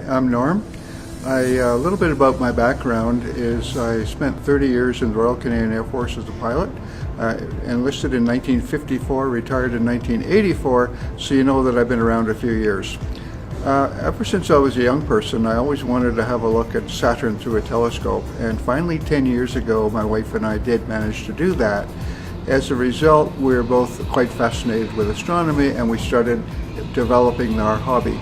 I'm Norm. A little bit about my background is I spent 30 years in the Royal Canadian Air Force as a pilot. Enlisted in 1954, retired in 1984, so you know that I've been around a few years. Ever since I was a young person, I always wanted to have a look at Saturn through a telescope, and finally 10 years ago my wife and I did manage to do that. As a result, we were both quite fascinated with astronomy and we started developing our hobby.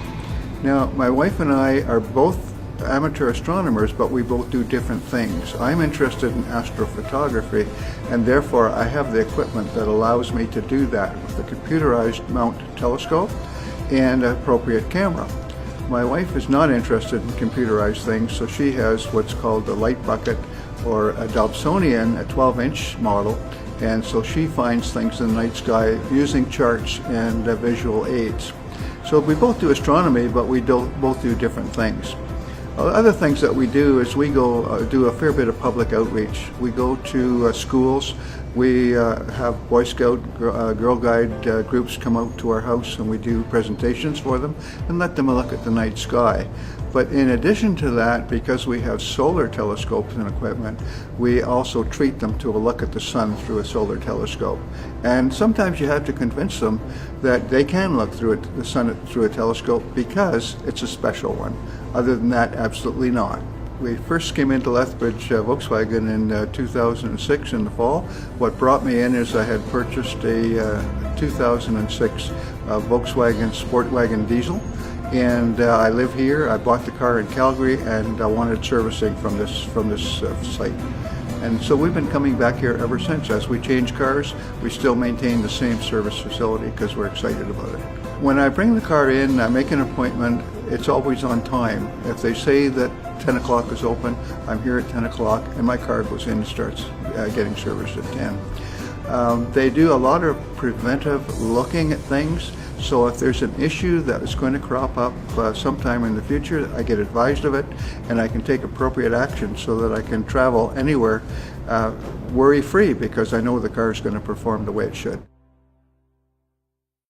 Now, my wife and I are both amateur astronomers, but we both do different things. I'm interested in astrophotography, and therefore I have the equipment that allows me to do that with a computerized mount telescope and an appropriate camera. My wife is not interested in computerized things, so she has what's called a light bucket or a Dobsonian, a 12-inch model, and so she finds things in the night sky using charts and visual aids. So we both do astronomy, but we both do different things. Other things that we do is we go do a fair bit of public outreach. We go to schools. We have Boy Scout, Girl Guide groups come out to our house, and we do presentations for them and let them look at the night sky. But in addition to that, because we have solar telescopes and equipment, we also treat them to a look at the sun through a solar telescope. And sometimes you have to convince them that they can look through the sun through a telescope because it's a special one. Other than that, absolutely not. We first came into Lethbridge Volkswagen in 2006 in the fall. What brought me in is I had purchased a 2006 Volkswagen Sport Wagon diesel, and I live here. I bought the car in Calgary, and I wanted servicing from this site. And so we've been coming back here ever since. As we change cars, we still maintain the same service facility because we're excited about it. When I bring the car in, I make an appointment. It's always on time. If they say that 10 o'clock is open, I'm here at 10 o'clock, and my car goes in and starts getting serviced at 10. They do a lot of preventive looking at things. So if there's an issue that is going to crop up sometime in the future, I get advised of it and I can take appropriate action so that I can travel anywhere worry-free because I know the car is going to perform the way it should.